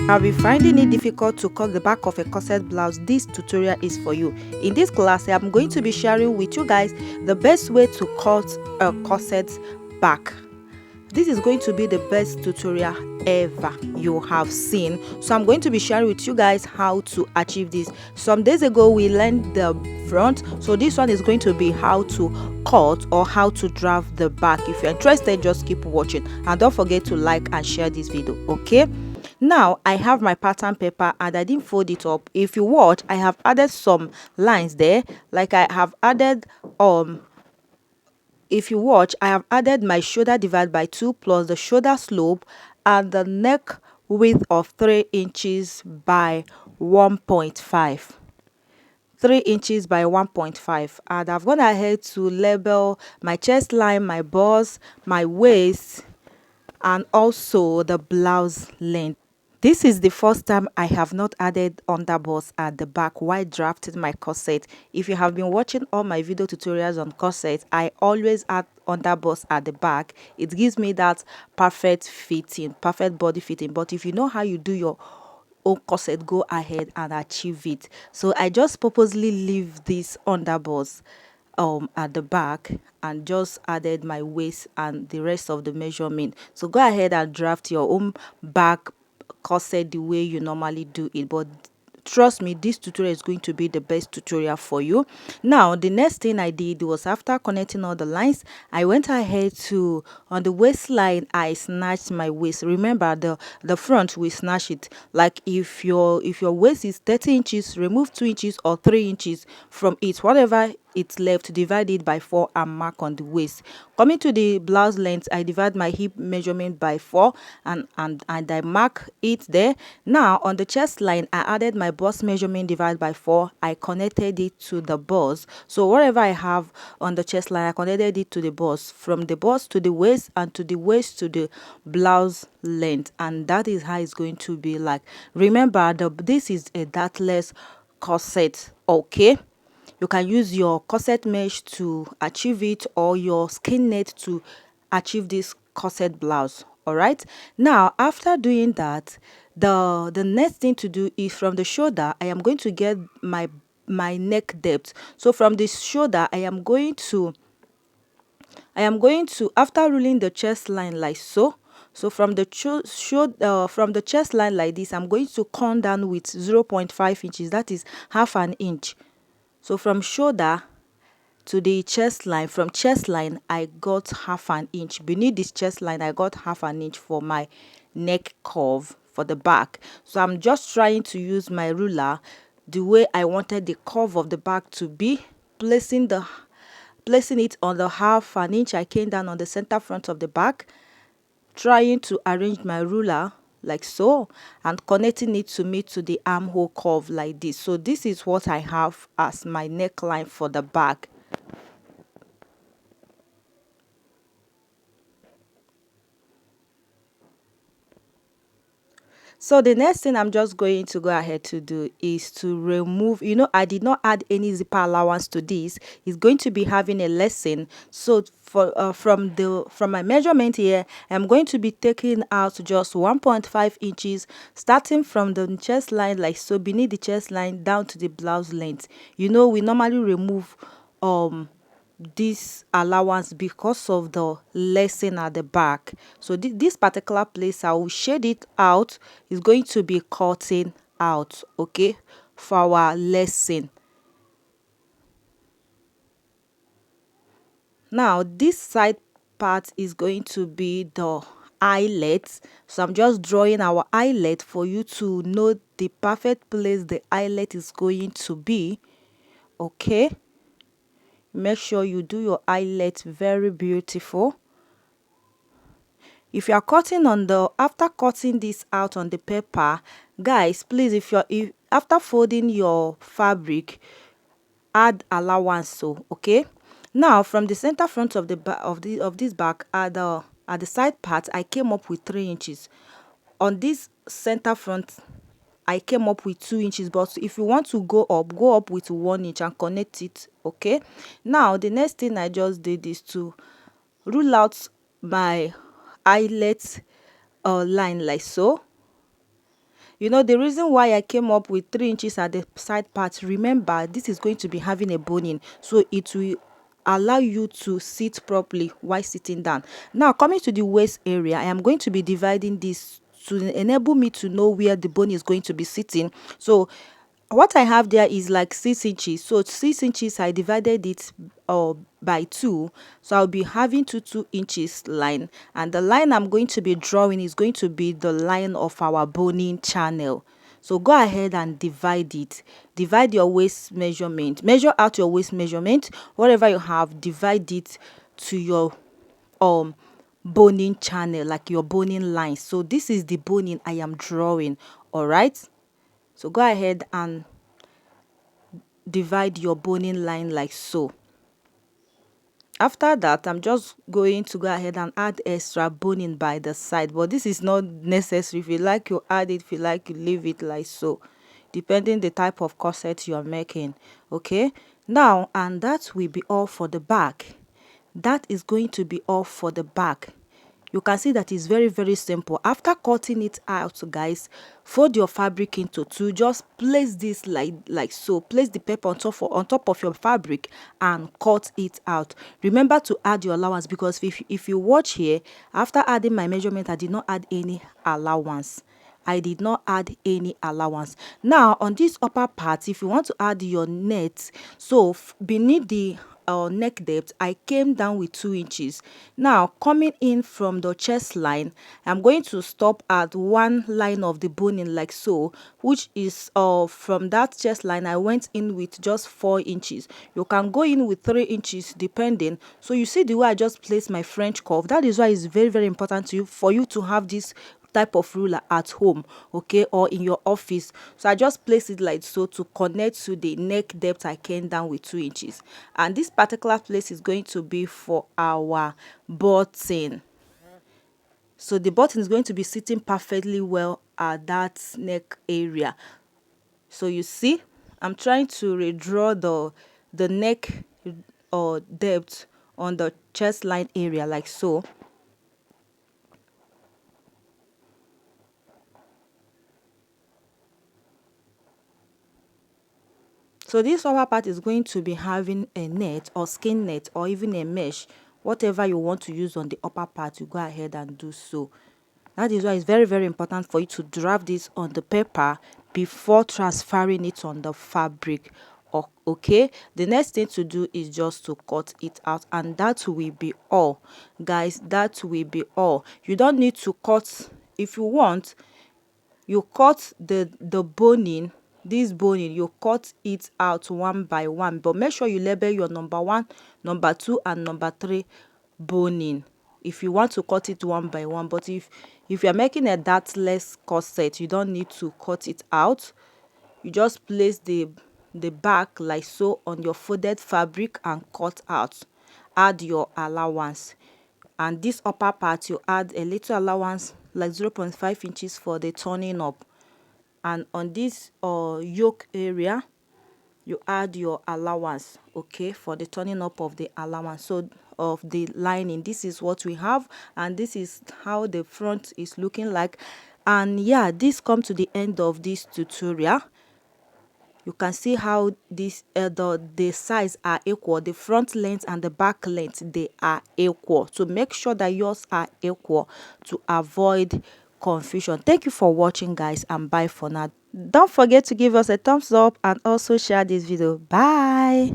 Have been finding it difficult to cut the back of a corset blouse? This tutorial is for you. In this class, I'm going to be sharing with you guys the best way to cut a corset back. This is going to be the best tutorial ever you have seen, so I'm going to be sharing with you guys how to achieve this. Some days ago we learned the front, so this one is going to be how to cut or how to draft the back. If you're interested, just keep watching and don't forget to like and share this video. Okay, now I have my pattern paper and I didn't fold it up. If you watch, I have added some lines there, like I have added if you watch, I have added my shoulder divide by 2 plus the shoulder slope and the neck width of 3 inches by 1.5. 3 inches by 1.5, and I've gone ahead to label my chest line, my bust, my waist, and also the blouse length. This is the first time I have not added underbust at the back while drafting my corset. If you have been watching all my video tutorials on corset, I always add underbust at the back. It gives me that perfect fitting, perfect body fitting. But if you know how you do your own corset, go ahead and achieve it. So I just purposely leave this underbust at the back and just added my waist and the rest of the measurement. So go ahead and draft your own back corset the way you normally do it, but trust me, this tutorial is going to be the best tutorial for you. Now the next thing I did was, after connecting all the lines, I went ahead to, on the waistline, I snatched my waist. Remember, the front, we snatch it. Like if your waist is 30 inches, remove 2 inches or 3 inches from it, whatever it's left, divide it by 4 and mark on the waist. Coming to the blouse length, I divide my hip measurement by 4 and I mark it there. Now on the chest line, I added my bust measurement divided by 4. I connected it to the bust. So whatever I have on the chest line, I connected it to the bust, from the bust to the waist and to the waist to the blouse length, and that is how it's going to be like. Remember, this is a dartless corset. Okay, you can use your corset mesh to achieve it, or your skin net to achieve this corset blouse. All right, now after doing that, the next thing to do is, from the shoulder, I am going to get my neck depth. So from this shoulder, I am going to, after ruling the chest line like so, so from the from the chest line like this, I'm going to come down with 0.5 inches, that is half an inch. So from shoulder to the chest line, from chest line I got half an inch. Beneath this chest line, I got half an inch for my neck curve for the back. So I'm just trying to use my ruler the way I wanted the curve of the back to be, placing it on the half an inch. I came down on the center front of the back, trying to arrange my ruler like so and connecting it to me to the armhole curve like this. So this is what I have as my neckline for the back. So the next thing I'm just going to go ahead to do is to remove, I did not add any zipper allowance to this. It's going to be having a lesson. So for from my measurement here, I'm going to be taking out just 1.5 inches, starting from the chest line like so, beneath the chest line down to the blouse length. We normally remove this allowance because of the lacing at the back. So this particular place, I will shade it out, is going to be cutting out, okay, for our lacing. Now this side part is going to be the eyelet. So I'm just drawing our eyelet for you to know the perfect place the eyelet is going to be. Okay, make sure you do your eyelet very beautiful. If you are cutting on the, after cutting this out on the paper, guys, please, if after folding your fabric, add allowance. So okay, now from the center front of the back of this back, at the side part, I came up with 3 inches. On this center front, I came up with 2 inches, but if you want to go up with 1 inch and connect it. Okay, now the next thing I just did is to rule out my eyelet line like so. You know, the reason why I came up with 3 inches at the side part, remember this is going to be having a boning, so it will allow you to sit properly while sitting down. Now coming to the waist area, I am going to be dividing this to enable me to know where the bone is going to be sitting. So what I have there is like 6 inches, so 6 inches I divided it by 2, so I'll be having 2 inches line, and the line I'm going to be drawing is going to be the line of our boning channel. So go ahead and divide it. Divide your waist measurement, measure out your waist measurement, whatever you have, divide it to your boning channel, like your boning line. So this is the boning I am drawing. All right, so go ahead and divide your boning line like so. After that, I'm just going to go ahead and add extra boning by the side, but this is not necessary. If you like, you add it. If you like, you leave it like so, depending the type of corset you are making. Okay, now, and that will be all for the back. That is going to be all for the back. You can see that it's very, very simple. After cutting it out, guys, fold your fabric into two. Just place this like so. Place the paper on top of your fabric and cut it out. Remember to add your allowance, because if you watch here, after adding my measurement, I did not add any allowance. I did not add any allowance. Now on this upper part, if you want to add your net, so beneath the neck depth, I came down with 2 inches. Now coming in from the chest line, I'm going to stop at one line of the boning like so, which is from that chest line I went in with just 4 inches. You can go in with 3 inches depending. So you see the way I just placed my French curve. That is why it's very, very important to you for you to have this type of ruler at home, okay, or in your office. So I just place it like so to connect to the neck depth I came down with 2 inches, and this particular place is going to be for our button. So the button is going to be sitting perfectly well at that neck area. So you see, I'm trying to redraw the neck depth on the chest line area like so. So this upper part is going to be having a net or skin net or even a mesh. Whatever you want to use on the upper part, you go ahead and do so. That is why it's very, very important for you to draft this on the paper before transferring it on the fabric. Okay, the next thing to do is just to cut it out, and that will be all, guys. That will be all. You don't need to cut. If you want, you cut the boning, this boning, you cut it out one by one, but make sure you label your number 1, number 2, and number 3 boning if you want to cut it one by one. But if you're making a dartless corset, you don't need to cut it out. You just place the back like so on your folded fabric and cut out. Add your allowance, and this upper part you add a little allowance like 0.5 inches for the turning up, and on this yoke area you add your allowance, okay, for the turning up of the allowance, so of the lining. This is what we have, and this is how the front is looking like. And yeah, this comes to the end of this tutorial. You can see how this the size are equal. The front length and the back length, they are equal. So make sure that yours are equal to avoid confusion. Thank you for watching, guys, and bye for now. Don't forget to give us a thumbs up and also share this video. Bye.